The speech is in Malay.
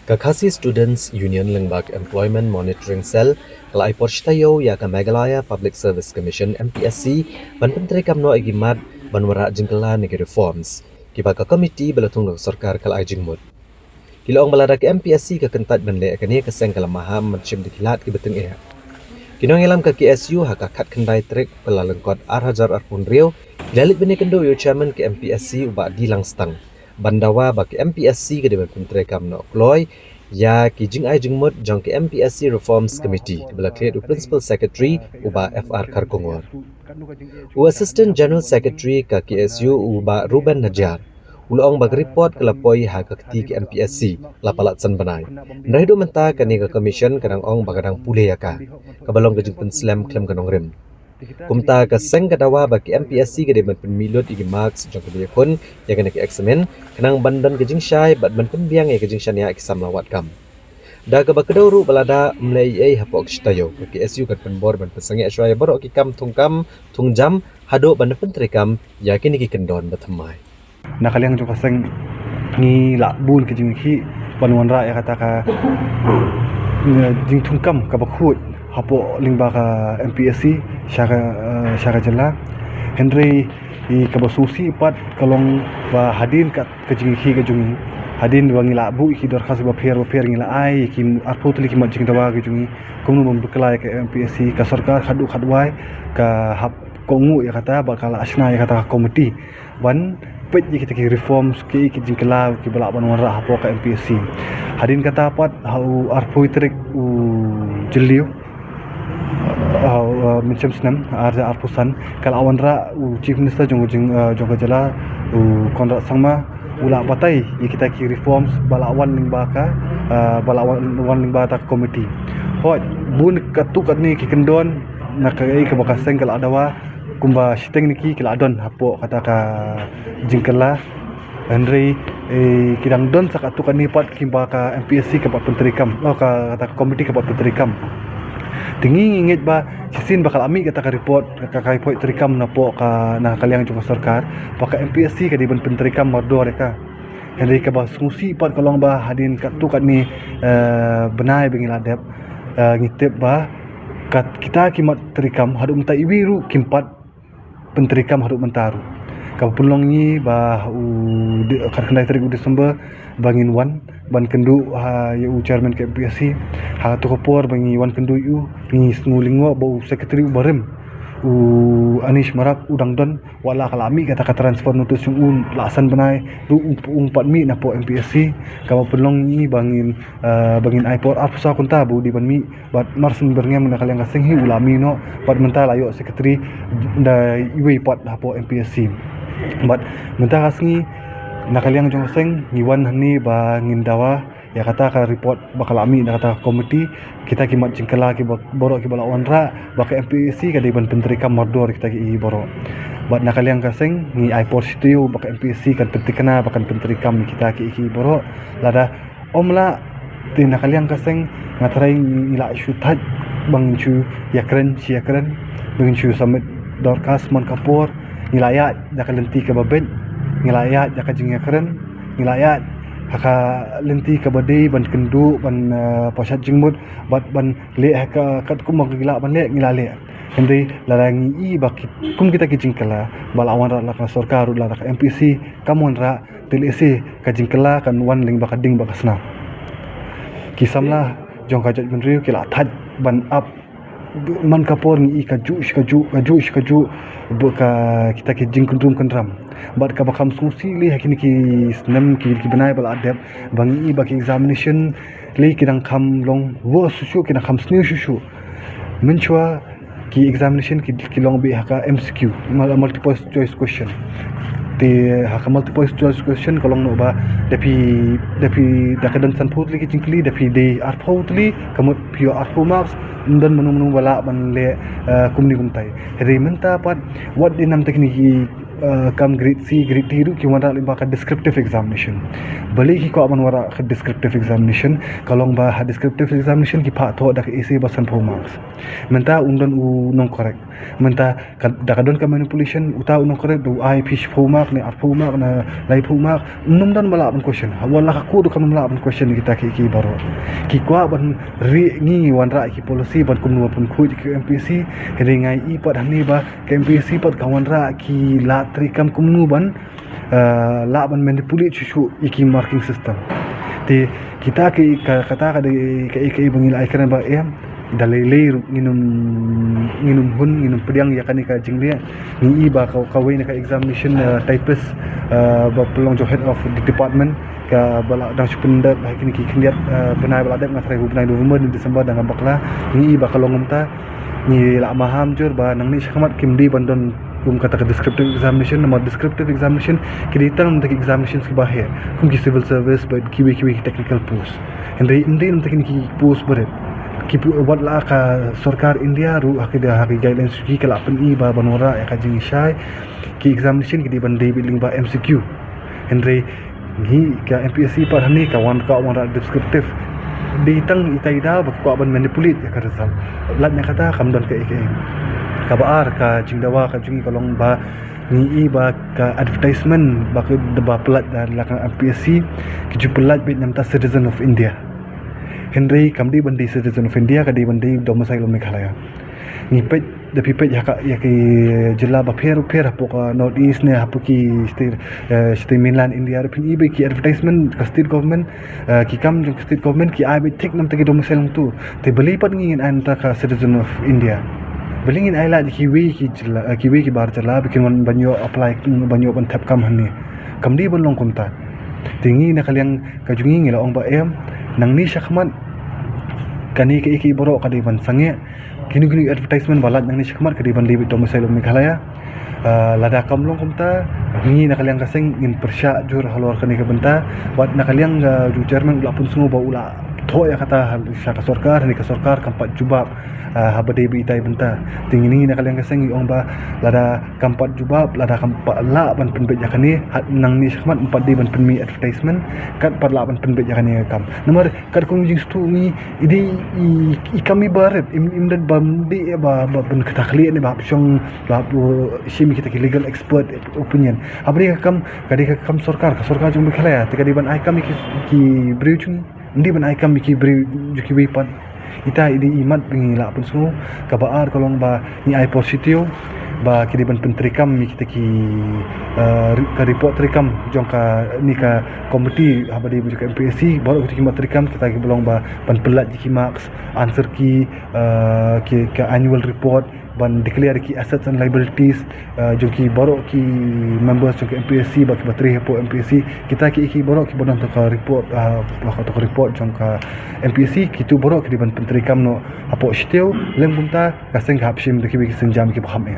Kakasi Students Union Lengbak Employment Monitoring Cell kalai porshtayo ya ka Meghalaya Public Service Commission MPSC ban penteri kamno igimat ban wara jingkala negi reforms kiba ka komiti belatung ng sarkar kalai jingmut kilaong balada ke MPSC ka kentat ban le kani ka seng kala maham menchim dikilat ki beteng e kinong ilam ka KSU haka kat kendai trik pelalengkot arhajar arpun riau ilalit bene kendo yo chairman ke MPSC uba dilang stang bandawa bak MPSC ke dewan penteri kamno kloy ya ki jing ai jing mot jong ke MPSC Reforms Committee bela create principal secretary uba FR Karkongor u assistant general secretary ka KSU uba Ruben Najar ulong bag report kelapoi ha ka keti ke MPSC lapalat san banai naido menta kani ka commission kadang ong bagadang pule ya ka kabalong ke jing penslam klem kanong rem kumta ka seng kadawa bagi MPSC ke deban penmilot igi marks jong ke kon ya kena ke examen kenang bandan ke jing syai bat ban penbiang ya ke jing syania kisam lawat kam da ka bakadauru balada mlai ai hapok stayo ke KSU kan penbor ban pesangi aswaya borok ki kam tungjam hado ban pentrikam ya kini ki kendon batamai nakaliang jo kaseng ni lakbun ke jing hi banwan ra ya kata ka jing tungkam ka bakhut hapo lingba ka MPSC syaka jela Henry i kabasusi pat kalong ba hadin kat kejing hi kejungi hadin wangi la bu ki dor khas ba pher ngila ai ki arpo tuli ki majing dawa kejungi kumnu membuklai ke MPSC ka sarkar khadwai ka hap kongu ya kata bakal asna ya kata komiti ban pet kita ki reforms ki jing kala ki balak ban warah hapo ka MPSC hadin kata pat hau arpo trik u jeliu macam senam arja arpusan kalau awan ra chief minister jong jela konrak sangma ula batai kita ki reforms balawan lingbaka balawan lingbata komiti hot bun katukat ni ki kendon nakai ke bakaseng kalau adawa kumba siteng niki kila adon hapo kata ka jingkala Henry kidang don sakatukan ni pat kimba ka MPSC ke pat penterikam ka kata komiti ke pat penterikam tinggi inget ba sisin bakal ami kata ka report ka report terikam na po ka na kaliang jung sarkar baka MPSC ka di ban penterikam mardor ka Henry ka ba sungsi pat kalong ba hadin ka tu kat ni benai bengil adep ngitip ba kat kita kimat terikam hadu menta iwiru kimpat penterikam hadu mentaru ka pulong ni ba kar kendai terik Desember bangin wan ban kendu yu chairman ke MPSC ha tu kopor bangi wan kendu yu ni ngulingo bau secretary barem Anish Marak udang don wala kalami kata ka transfer notice yung lasan banai du umpat mi na po MPSC ka pelong ni bangin aipor apsa kunta bu di ban mi bat marsun berngem na kalyang kaseng hi ulami no pat mental ayo secretary da iwi pat hapo MPSC bat mentah kasngi nakaliang jong seng ngiwan hani ba ngindawa ya kata ka report bakal ami na kata komiti kita kimat jingkala ki borok ki balawan ra baka MPSC ka deban penterikam mardor kita ki borok bat nakaliang kaseng ni aipor situ baka MPSC kan pentikana bakan penterikam kita ki borok lada omla tin nakaliang kaseng ngatrai ila isu tat bang chu yakren bang chu samit dorkas mon kapor nilayat dakalenti ka babet nilayat jaka jingya keren nilayat haka lenti ka badai ban kendu ban pasat jingmut ban le haka kat kumang gila ban le ngilale henry larangi i bakit kum kita ki jingkala balawan ra la sarkar la MPC kamon ra TLC ka jingkala kan wan ling bakading bakasna kisamla jong ka jat benriu kila that ban up man kapor ni kaju buka kita ki jingkundrum kandram bat ka bakam susi li hakini ki snam ki benai bal adep bangi baki examination li kidang kham long wo susu kidang kham sni susu menchwa ki examination ki long bi haka MCQ multiple choice question ti haka multiple choice question kolong no ba depi dakadan san putli ki jingkli depi de arphautli kamut pure arpho marks dan menung bala ban le kumni kumtai rementa pat what dinam tekniki kam grade C grade D ru ki wara limba ka descriptive examination bali ki ko aman wara ka descriptive examination kalong ba ha descriptive examination ki pha tho da ka isi basan 4 marks menta undon u non correct menta da kadon ka manipulation uta u non correct du I fish 4 mark ni ar 4 mark na lai 4 mark num dan mala ban question wala ka ku du kan mala ban question kita ki baro ki kwa ban ri ngi wan ra ki policy ban kum nu pun khu ki MPC ringai i pat hani ba ke MPC pat kawan ra ki la trikam kum nu ban la ban manipulate chu iki marking system ti kita ki kata ka de ka bangil ai kan ba dalai nginum hun nginum pediang ya kan ka jinglia ni ba ka we ka examination typist ba pelong head of the department ka bala dang supenda kini ki kendiat benai bala dek ngatrai benai November di Desember dengan bakla ni ba kalong ta ni la maham jur ba nang ni syamat kimdi bandon kum kata descriptive examination nama descriptive examination kiditang untuk examination ki bahir kum ki civil service ba kiwi technical post indi untuk ki post berat ki buat la ka sarkar India ru akida haki guidelines ki kala pen i ba banora ya ka jing shai ki examination ki di bandai biling ba MCQ indi ni ka MPSC par hani ka wan descriptive di tang itaida ba ko ban manipulate ya ka result lat nya kata kamdon ka ka baar ka jingdawa ka jungi kalong ba ni ba ka advertisement ba ka ba pelat dan lakang MPSC ki ju pelat bit namta citizen of India Henry kamdi bandi citizen of India ka di bandi domicile Meghalaya ni pet the people ya ki jilla ba pher hapo north east ne hapo ki state mainland India pin ibe ki advertisement ka state government ki kam jo state government ki ai be tik nam ta ki domicile tu te beli pat ngin an ta ka citizen of India belingin ai la kiwi ki bar jala bikin man banyo apply banyo ban tap kam hanni kamdi bon long kumta tingi na kalyang kajungi ngila ong ba nang ni syakmat kani ke iki boro kadi ban sange kini advertisement balat nang ni syakmat kadi ban libit domicile Meghalaya lada kam long kumta ngi na kalyang kaseng ngin persya jur halor kani ke benta wat na kalyang ju chairman ula pun sungu ba ula tho ya kata syaka sarkar ni ka sarkar kampat jubab habade bi tai benta tingini na kalyang kaseng ong ba lada kampat jubab lada kampat la ban penbet yakani nang ni syakmat empat di ban penmi advertisement kat pat la ban penbet yakani kam nomor kat kong jing stu ni idi kami baret imdad bam di ba ban katakli ni ba syong ba shimi kita ki legal expert opinion abri kam kadi kam sarkar jung Meghalaya tikadi ban ai kam ki briu chung ndi ban ai kam ki briu juki wipan ita idi imat pengila pun semua kabar kolong ba ni ai positif ba kidi ban pentrikam mi kita ki ka report trikam jong ka ni ka komiti habadi bujuk MPSC baru kita ki trikam kita ki belong ba ban pelat ki marks answer ki ka annual report ban declare ki assets and liabilities jong ki baru ki members jong ki MPSC ba ki bateri hapo MPSC kita ki baru ki bonang to ka report to report jong ka MPSC kitu baru ki ban pentrikam no hapo shteu leng bunta kaseng hapshim de ki senjam ki baham ya